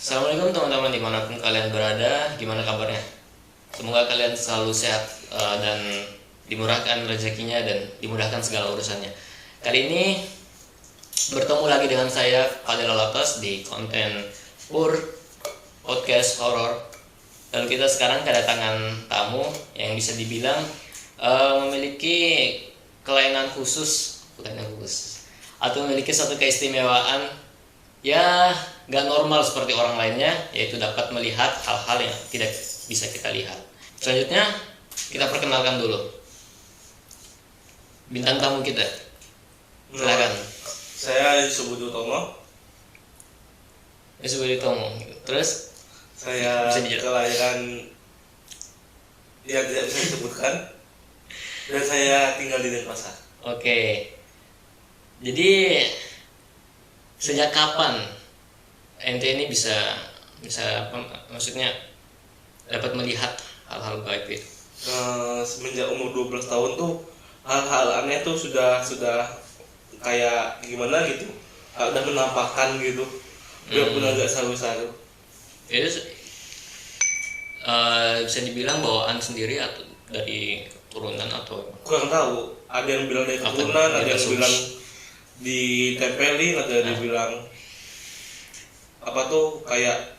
Assalamualaikum teman-teman dimanapun kalian berada, gimana kabarnya? Semoga kalian selalu sehat dan dimurahkan rezekinya dan dimudahkan segala urusannya. Kali ini bertemu lagi dengan saya Fadil Alatas di konten Pur Podcast Horror. Lalu kita sekarang kedatangan tamu yang bisa dibilang memiliki kelainan khusus, atau memiliki satu keistimewaan ya gak normal seperti orang lainnya, yaitu dapat melihat hal-hal yang tidak bisa kita lihat. Selanjutnya kita perkenalkan dulu bintang tamu kita. Silakan. Saya Yusuf Utomo. Terus Saya kelahiran yang tidak bisa disebutkan, dan saya tinggal di Denpasar. Oke. Jadi sejak kapan ente ini bisa apa, maksudnya dapat melihat hal-hal gaib itu? Semenjak umur 12 tahun tuh hal-hal aneh tuh sudah kayak gimana gitu, udah menampakkan gitu, biarpun agak saru-saru. Itu bisa dibilang bawaan sendiri atau dari turunan atau Kurang tahu, ada yang bilang dari keturunan, ada yang bilang ditempelin, ada yang bilang apa tuh kayak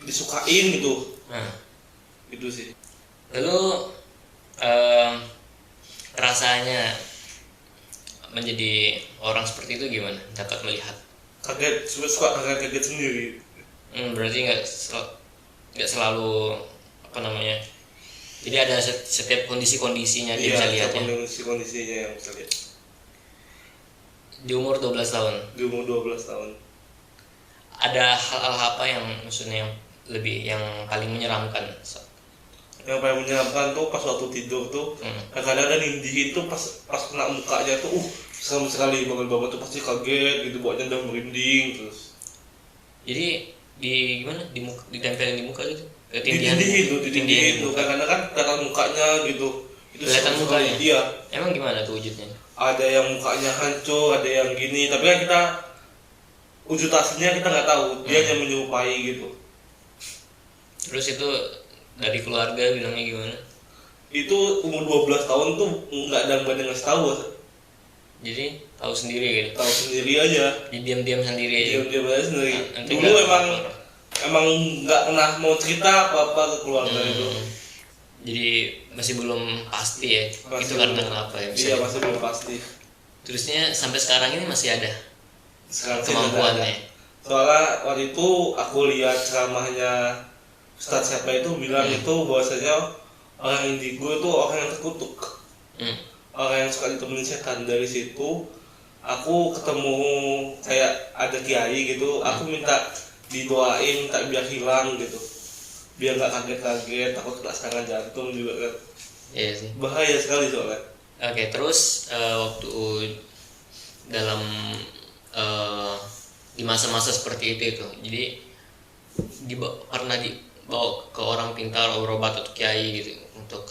disukain gitu. Itu sih. Lalu rasanya menjadi orang seperti itu gimana? Dapat melihat? Kaget, suka kaget sendiri. Berarti nggak selalu apa namanya? Jadi ada setiap kondisi-kondisinya dia bisa lihat ya. Kondisi-kondisinya yang bisa lihat. Di umur 12 tahun. Di umur 12 tahun. Ada hal-hal apa yang maksudnya yang paling menyeramkan? Yang paling menyeramkan tuh pas waktu tidur tuh, kadang-kadang nindih itu pas kena mukanya tuh, serem sekali, bangun-bangun tuh pasti kaget gitu, bawahnya udah merinding terus. Jadi gimana? Ditempelin di muka gitu? Ditindihin tuh, kadang-kadang kan kelihatan mukanya gitu. Itu kelihatan mukanya? Iya. Emang gimana tuh wujudnya? Ada yang mukanya hancur, ada yang gini, tapi kan kita wujud aslinya kita nggak tahu, dia hanya menyerupai gitu. Terus itu dari keluarga bilangnya gimana? Itu umur 12 tahun tuh nggak ada yang berani ngasih tahu. Jadi tahu sendiri gitu? Tahu sendiri aja. Diam-diam sendiri aja? Diam-diam aja sendiri. Dulu emang nggak pernah mau cerita apa-apa ke keluarga itu. Jadi masih belum pasti ya? Itu karena kenapa ya? Iya, masih belum pasti. Terusnya sampai sekarang ini masih ada Sekarang kemampuannya? Soalnya waktu itu aku lihat ceramahnya Ustadz siapa itu bilang itu bahwasanya orang indigo itu orang yang terkutuk, orang yang suka ditemenin setan. Dari situ aku ketemu kayak ada kiai gitu, aku minta didoain tak biar hilang gitu, biar nggak kaget-kaget, takut kena serangan jantung juga kan. Iya sih. Bahaya sekali soalnya. Oke, terus waktu dalam di masa-masa seperti itu jadi pernah dibawa ke orang pintar, obat atau kiai gitu untuk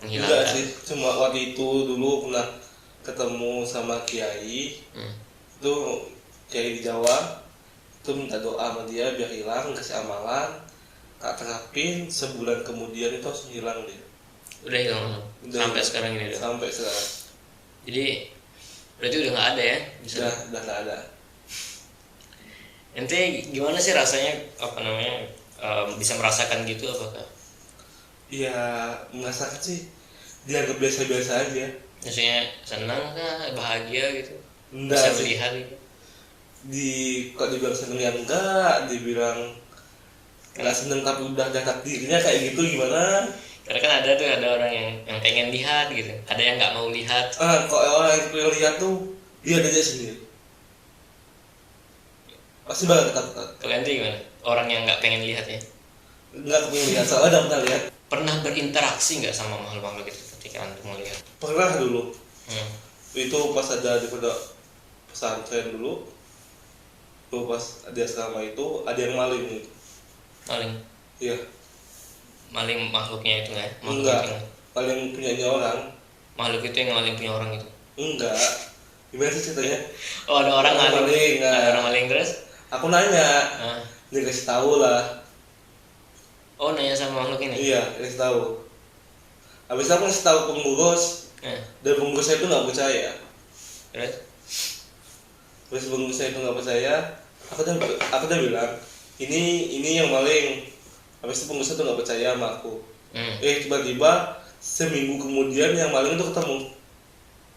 menghilangkan? Enggak sih, cuma waktu itu dulu pernah ketemu sama kiai, itu kiai di Jawa, itu minta doa sama dia biar hilang, kasih amalan, tak terapin, sebulan kemudian itu langsung hilang dia. Udah hilang sampai sekarang ini? Sampai sekarang. Jadi berarti udah nggak ada ya? Udah nggak ada. Ente gimana sih rasanya bisa merasakan gitu? Apakah? Iya, merasakan sih dianggap biasa-biasa aja. Maksudnya senang kah, bahagia gitu? Enggak bisa sih. melihat gitu? Kok dibilang seneng ya enggak, dibilang nggak seneng tapi udah takdirnya kayak gitu gimana? Karena kan ada orang yang pengen lihat gitu, ada yang nggak mau lihat. Kok orang yang lihat tuh dia aja sendiri, pasti bakal ketakutan. Kalau ente gimana? Orang yang nggak pengen lihat ya? Nggak pengen lihat, soalnya udah pernah lihat. Pernah berinteraksi nggak sama makhluk-makhluk itu ketika ente mau lihat? Pernah dulu. Itu pas ada di pondok pesantren dulu. Tuh pas ada asrama itu ada yang maling gitu. Maling? Iya. Maling makhluknya itu nggak ya? Enggak. Maling punyanya orang. Makhluk itu yang maling punya orang itu? Enggak. Gimana sih ceritanya? Oh, ada orang maling. Ada Ada orang maling terus? Aku nanya, dia kasih tahu lah. Oh, nanya sama makhluk ini. Iya, kasih tahu. Habis itu aku ngasih tahu pengurus, dan pengurusnya itu nggak percaya. Terus? Terus pengurusnya itu nggak percaya, aku udah bilang ini yang maling. Habis itu pengurusnya tuh nggak percaya sama aku. Tiba-tiba seminggu kemudian yang maling itu ketemu.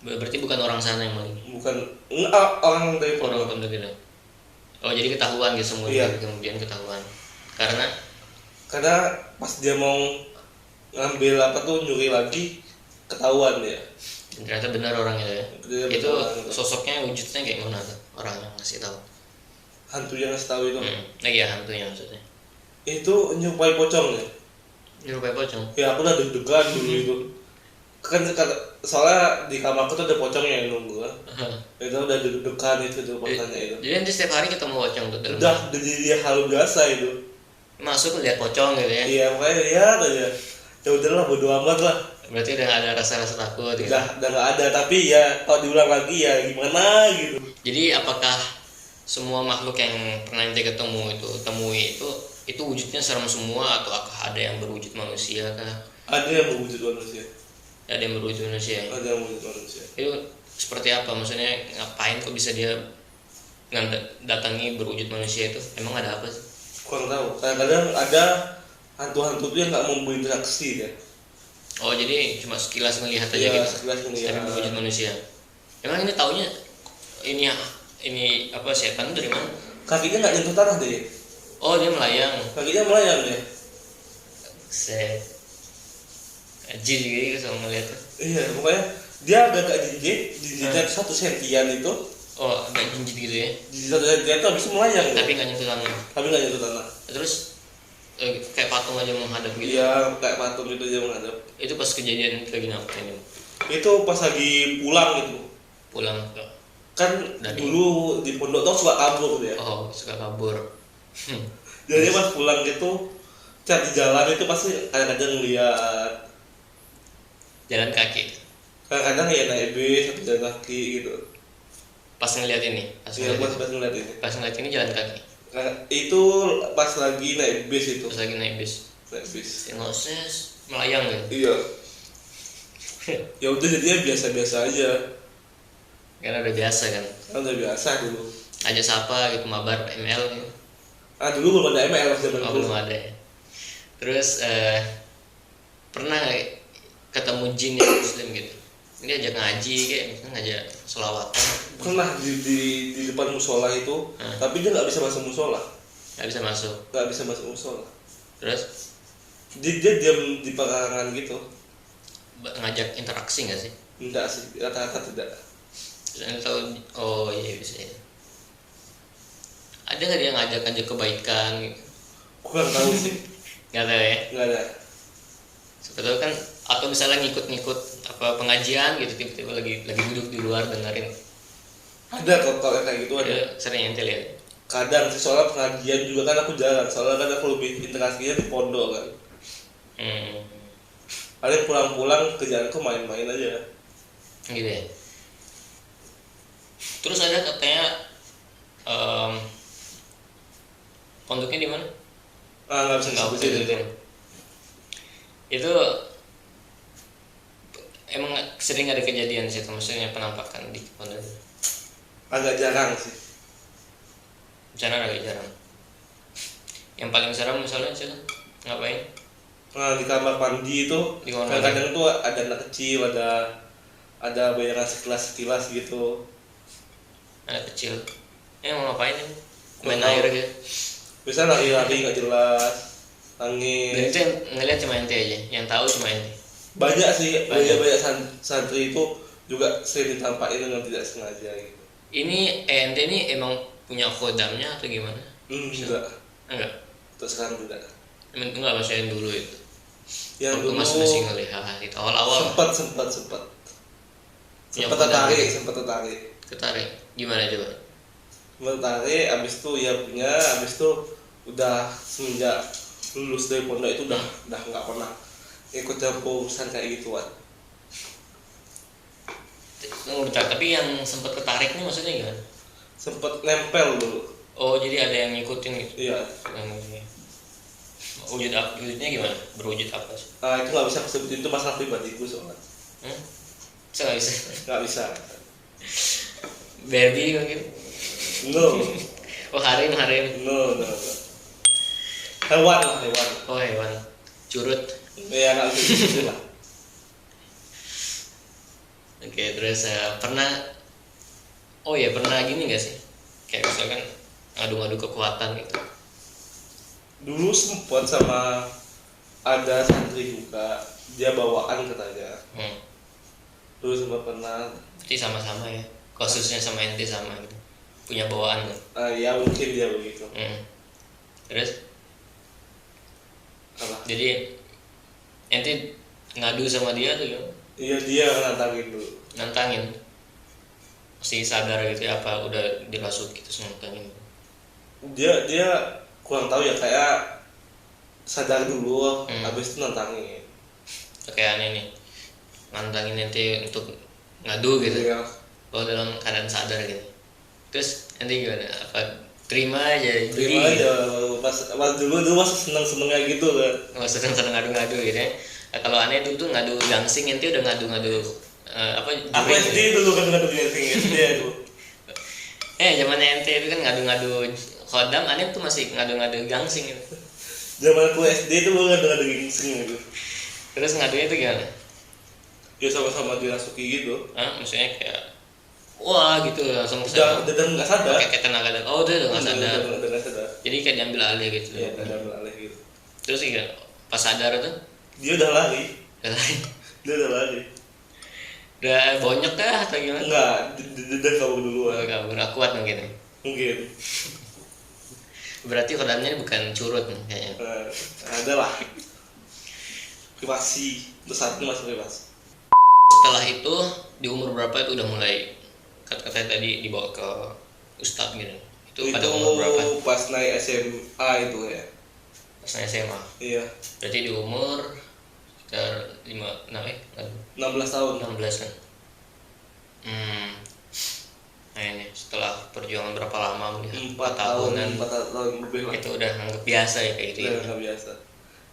Berarti bukan orang sana yang maling. Bukan orang dari pondok. Orang pondok itu. Oh, jadi ketahuan gitu semua. Iya. Kemudian ketahuan. Karena pas dia mau ngambil nyuri lagi, ketahuan dia. Dan ternyata benar orang itu ya. Dia Itu benar. sosoknya, wujudnya kayak mana tuh? Orang yang ngasih tahu. Hantu yang ngasih tahu itu. Iya, hantunya maksudnya. Itu nyerupai pocong ya. Nyerupai pocong. Ya aku udah deg-degan dulu itu. Kan soalnya di kamarku tuh ada pocong yang nunggu kan. Itu udah deg-degan itu tuh pocongnya itu. Jadi nanti setiap hari ketemu pocong tuh dalam. Udah jadi dia hal biasa itu. Masuk lihat pocong gitu ya. Iya, makanya lihat aja. Ya udahlah, bodo amat lah. Berarti udah gak ada rasa-rasa takut gitu. Udah nggak ada, tapi ya kalau diulang lagi ya gimana gitu. Jadi apakah semua makhluk yang pernah ente temui itu wujudnya serem semua, atau ada yang berwujud manusia kah? Ada yang berwujud manusia. Ada yang berwujud manusia. Ada yang berwujud manusia. Itu seperti apa? Maksudnya ngapain kok bisa dia datangi berwujud manusia itu? Emang ada apa sih? Kurang tahu. Kadang-kadang ada hantu-hantu tuh yang nggak mau berinteraksi ya. Oh, jadi cuma sekilas melihat aja Iya, gitu. sekilas melihat. Tapi berwujud manusia. Emang ini taunya ini apa, setan itu dari mana? Kakinya nggak nyentuh tanah deh. Oh, dia melayang. Kakinya melayang ya. Set. Jin gitu sama melihatnya. Iya, pokoknya dia agak jinjitnya 1 sentian itu. Oh, agak jinjit gitu ya. Jinjit 1 sentian itu habis itu melayang. Tapi nggak nyentuh tanah. Tapi nggak nyentuh tanah. Terus kayak patung aja menghadap gitu. Iya, kayak patung gitu aja menghadap. Itu pas kejadian kayak gini apa ini? Itu pas lagi pulang gitu. Pulang ke. Kan dulu di pondok tuh suka kabur ya. Oh, suka kabur. Jadi pas pulang gitu, cari jalan itu pasti kadang-kadang lihat. Jalan kaki. Kadang-kadang ya naik bis atau jalan kaki gitu. Pas ngeliat ini. Iya, pas ngeliat ini. Pas ngeliat ini jalan kaki. Nah, itu pas lagi naik bis itu. Pas lagi naik bis. Naik bis. Ngoses melayang gitu. Iya. Ya udah jadinya biasa-biasa aja. Karena udah biasa kan. Kan udah biasa dulu. Aja sapa gitu, mabar ML gitu. Dulu belum ada ML zaman Oh, dulu. belum ada ya. Terus pernah nggak ketemu jin yang muslim gitu? Ini ajak ngaji kayak misalnya ngajak sholawatan. Pernah di depan musola itu, tapi dia nggak bisa masuk musola. Nggak bisa masuk. Nggak bisa masuk musola. Terus Dia diam di pekarangan gitu. ngajak interaksi nggak sih? Enggak sih, rata-rata tidak. Terus anda tahu, oh iya bisa ya. Ada nggak dia ngajak kebaikan gitu? Kurang tahu sih. Nggak tahu ya. Nggak ada. Siapa tahu kan, atau misalnya ngikut apa pengajian gitu, tiba-tiba lagi duduk di luar dengerin. Ada kalau kayak gitu ada. Sering ente lihat. Kadang sih, soalnya pengajian juga kan aku jarang. Soalnya kan aku lebih interaksinya di pondok kan. Paling pulang-pulang kerjaanku main-main aja. Gitu ya. Terus ada katanya pondoknya di mana? Nggak bisa Nggak disebutin itu. Itu emang sering ada kejadian sih, maksudnya penampakan di pondok. Agak jarang sih. Bencana agak jarang. Yang paling seram misalnya ngapain? Nah, di kamar mandi itu Di kamar kadang-kadang tuh ada anak kecil, ada bayangan sekilas gitu. Anak kecil. Mau ngapain ini? Main Nggak tahu. air gitu. Bisa lari-lari nggak jelas, Dan nangis. itu yang ngeliat cuma ente aja, yang tahu cuma ente. Banyak sih, Banyak. banyak santri itu juga sering ditampakin dengan tidak sengaja gitu. Ini ente ini emang punya kodamnya atau gimana? Enggak. Untuk sekarang tidak. Enggak, maksudnya dulu itu. Yang Waktu dulu masih ngelihat itu awal-awal sempat Punya sempat tertarik. ketarik. Gimana coba? Tertarik, abis itu ya punya, abis itu udah semenjak lulus dari pondok itu udah nggak pernah ikut campur urusan kayak gituan. Tapi yang sempat ketarik ini maksudnya gimana? Sempet nempel dulu. Oh, jadi ada yang ngikutin gitu. Iya. Wujudnya gimana? Berwujud apa sih? Itu nggak bisa aku sebutin, itu masalah pribadiku soalnya. Bisa nggak bisa? Nggak bisa. Barbie mungkin. No. Oh, harem. No. Hewan lah, hewan. Oh, hewan. Curut. Ya nggak bisa gitu lah. Oke, terus pernah gini nggak sih? Kayak misalkan ngadu-ngadu kekuatan gitu. Dulu sempat sama ada santri juga, dia bawaan katanya. Dulu sempat pernah. Berarti sama-sama ya. Kasusnya sama ente sama gitu. Punya bawaan kan? Ya mungkin dia begitu. Terus? Apa? Jadi ente ngadu sama dia tuh gimana? Iya, dia nantangin dulu. Nantangin? Masih sadar gitu ya, apa udah dirasuk gitu nantangin? Dia kurang tahu ya, kayak sadar dulu, habis itu nantangin. Kayak aneh nih, nantangin ente untuk ngadu gitu. Iya. Oh, dalam keadaan sadar gitu. Terus ente gimana? Apa terima aja? Terima aja. Pas dulu masih seneng-senengnya gitu kan. Oh, seneng ngadu-ngadu gitu ya. Nah, kalau aneh itu tuh ngadu gangsing, ente udah ngadu-ngadu Aku SD dulu kan ngadu gangsing SD aku. Zamannya ente itu kan ngadu-ngadu khodam, aneh tuh masih ngadu-ngadu gangsing gitu. Zaman aku SD itu baru ngadu gangsing gitu. Terus ngadunya itu gimana? Ya sama-sama dirasuki gitu. Maksudnya kayak wah gitu langsung Udah nggak sadar. Kayak tenaga dan udah nggak sadar. Udah nggak sadar. Jadi kayak diambil alih gitu. Iya, diambil alih gitu. Terus ya pas sadar tuh dia udah lari. Dia udah lari. Udah bonyok kah atau gimana? Enggak, dia kabur duluan. Kabur kuat mungkin. Mungkin. Berarti kodamnya bukan curut kayaknya. Ada lah. Privasi, itu saat ini masih privasi. Setelah itu di umur berapa itu udah mulai kata-kata tadi dibawa ke ustadz gitu? Itu pada umur berapa? Pas naik SMA itu ya. Pas naik SMA. Iya. Berarti di umur sekitar 16 tahun. 16 kan. Nah ini setelah perjuangan berapa lama melihat 4 tahunan lebih lah. Itu udah anggap biasa ya kayak gitu ya. Udah biasa.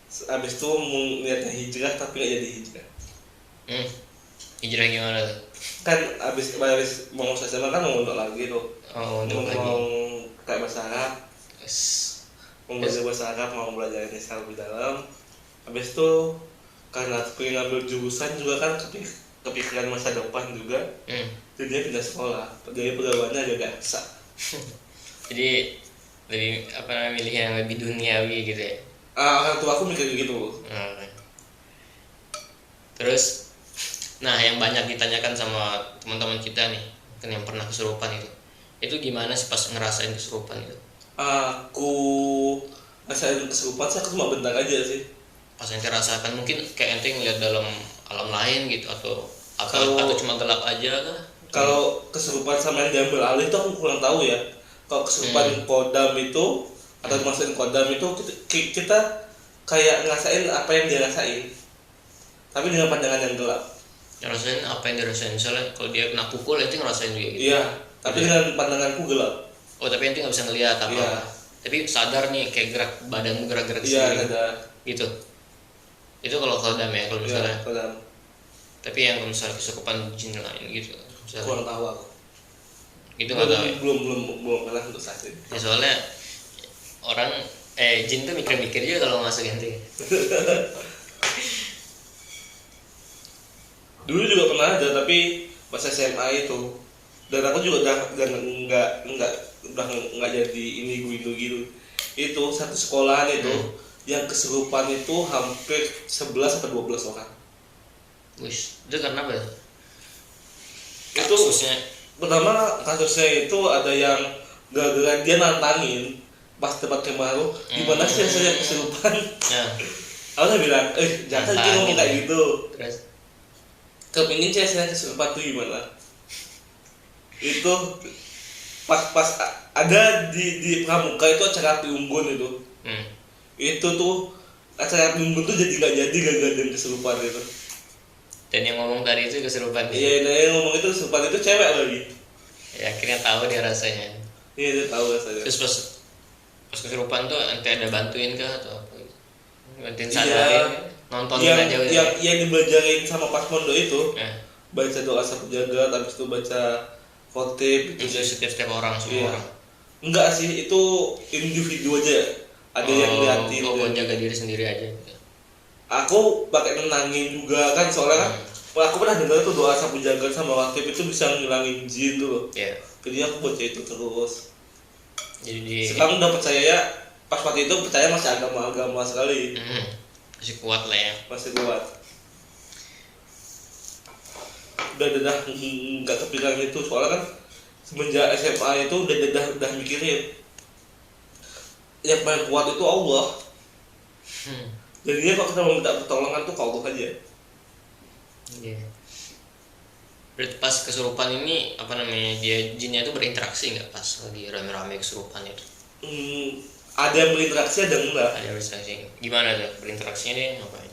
Abis itu mau niatnya hijrah tapi nggak jadi hijrah. Hijrah gimana tuh? Kan abis mau SMA kan mau mondok lagi tuh. Mau kayak bahasa Arab. Mau belajar bahasa Arab, mau belajar Islam di dalam. Habis itu karena pengen ngambil jurusan juga kan kepikiran masa depan juga. Jadi dia pindah sekolah. Jadi pegawainya agak susah. Jadi lebih milih yang lebih duniawi gitu ya. Orang tua aku mikir gitu. Terus nah yang banyak ditanyakan sama teman-teman kita nih kan yang pernah kesurupan itu gimana sih pas ngerasain kesurupan itu? Aku ngerasain kesurupan sih, aku cuma bentar aja sih. Pas ente rasakan mungkin kayak ente ngeliat dalam alam lain gitu atau cuma gelap aja kah? Kalau kesurupan sama yang diambil alih itu aku kurang tahu ya. Kalau kesurupan kodam itu atau masukin kodam itu kita kayak ngerasain apa yang dia rasain, tapi dengan pandangan yang gelap. Ngerasain apa yang dirasain, misalnya kalau dia kena pukul ente ngerasain juga gitu? Iya, tapi dengan pandanganku gelap. Oh, tapi ente nggak bisa ngeliat apa? Iya. Tapi sadar nih kayak badanmu gerak-gerak sendiri. Iya, ada. Gitu. Itu kalau kodam ya, kalau misalnya. Iya, kodam. Tapi yang misalnya kesurupan jin lain gitu. Misalnya. Kurang tahu aku. Itu nggak tahu ya? Belum pernah untuk saat ini. Ya, soalnya orang jin tuh mikir-mikir juga kalau masuk ente. Dulu juga pernah ada, tapi pas SMA itu, dan aku juga udah nggak jadi individu gitu. Itu satu sekolahan itu yang kesurupan itu hampir 11 sampai 12 orang. Wih, itu karena apa? Itu pertama kasusnya itu ada yang gara-gara dia nantangin pas tempat kemaru, gimana sih saya kesurupan? Aku udah bilang, jangan kita ngomong kayak gitu. Terus? Kepingin saya kesurupan tuh gimana? Itu pas ada di Pramuka itu acara api unggun itu. Itu tuh acara api unggun tuh jadi gagal dan kesurupan itu. Dan yang ngomong tadi itu kesurupan. Iya, yang ngomong itu kesurupan itu cewek lagi. Ya akhirnya tahu dia rasanya. Iya dia tahu rasanya. Terus pas kesurupan tuh ente ada bantuin kah atau apa gitu? Bantuin Iya. sadarin, nontonin aja gitu. Yang dibelajarin sama pas mondo itu Eh, baca doa sapu jagat, habis itu baca khotib itu gitu sih. setiap orang semua Iya. orang. Enggak sih, itu individu aja. Ada yang liatin. buat jaga diri sendiri aja gitu. Aku pakai nenangin juga kan, soalnya kan aku pernah dengar tuh doa sapu jagat sama khotib itu bisa ngilangin jin tuh loh. Iya. Jadi aku baca itu terus. Jadi Sekarang udah percaya ya, pas waktu itu percaya masih agama-agama sekali, masih kuat lah ya. masih kuat. Udah nggak kepikiran itu, soalnya kan semenjak SMA itu udah mikirin yang paling kuat itu Allah. Jadinya kalau kita mau minta pertolongan tuh ke Allah aja. Iya. Berarti pas kesurupan ini apa namanya, dia jinnya itu berinteraksi nggak pas lagi rame-rame kesurupan itu? Ada yang berinteraksi, ada yang enggak. Ada berinteraksi. Gimana tuh berinteraksinya deh ngapain?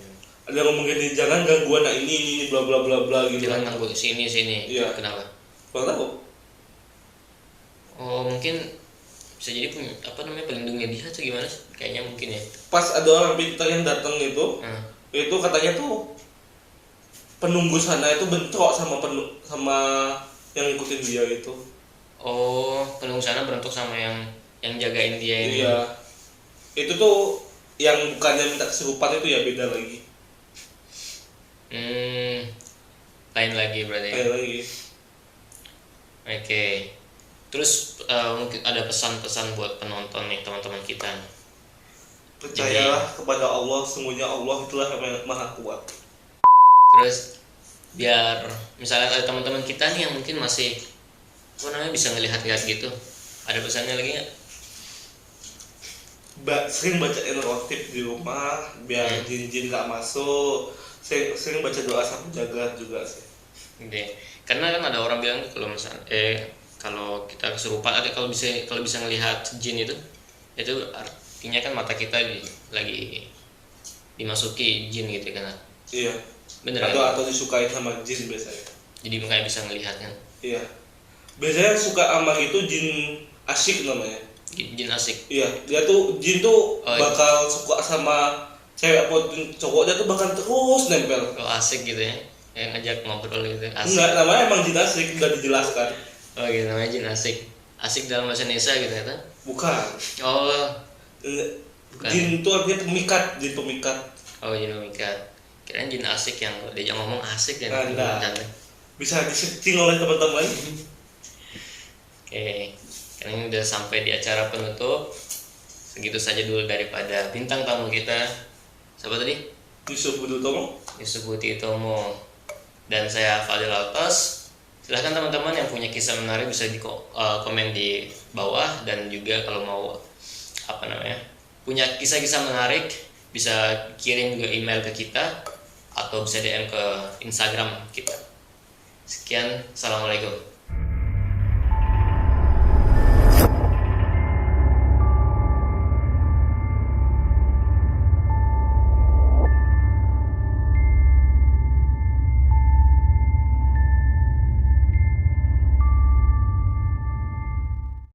Ada yang ngomong gini, jangan ganggu anak ini bla bla bla bla gitu. Jangan ganggu sini. Iya. Kenapa? Kurang tahu. Oh mungkin bisa jadi apa namanya, pelindungnya dia atau gimana sih? Kayaknya mungkin ya. Pas ada orang pintar yang datang itu katanya tuh penunggu sana itu bentrok sama yang ngikutin dia itu. Oh, penunggu sana berontok sama yang jagain dia ini. Iya. Itu tuh yang bukannya minta kesurupan itu ya beda lagi. Lain lagi berarti. Beda lagi. Oke. Terus mungkin ada pesan-pesan buat penonton nih, teman-teman kita nih. Percayalah kepada Allah, sesungguhnya Allah itulah yang maha kuat. Terus biar misalnya ada teman-teman kita nih yang mungkin masih apa namanya bisa ngelihat-lihat gitu, ada pesannya lagi nggak? Sering bacain rotib di rumah biar jin-jin gak masuk. Sering baca doa sapu jagat juga sih. Oke. Karena kan ada orang bilang tuh kalau misalnya kalau kita kesurupan atau kalau bisa ngelihat jin itu artinya kan mata kita lagi dimasuki jin gitu kan. Iya. Bener Atau disukai sama jin biasanya. Jadi makanya bisa ngelihat kan. Iya. Biasanya suka sama itu jin asyik namanya. Jin asik. Iya, jin tuh Oh, bakal suka sama cewek ataupun cowok, dia tuh bakal terus nempel. Kalau asik gitu ya, yang ngajak ngobrol gitu. Asik. Enggak, namanya emang jin asyik, udah dijelaskan. Oh gitu, namanya jin asik. Asik dalam bahasa Indonesia gitu ya? Bukan. Oh. Bukan. Jin itu artinya pemikat, jin pemikat. Oh, jin pemikat. Kirain jin asik yang diajak ngomong asik ya. Nah, bisa disetting oleh teman-teman. Oke, karena ini udah sampai di acara penutup. Segitu saja dulu daripada bintang tamu kita. Siapa tadi? Yusuf Budi Utomo. Yusuf Budi Utomo. Dan saya Fadil Altos. Silahkan teman-teman yang punya kisah menarik bisa di komen di bawah, dan juga kalau mau punya kisah-kisah menarik bisa kirim juga email ke kita atau bisa DM ke Instagram kita. Sekian, assalamualaikum.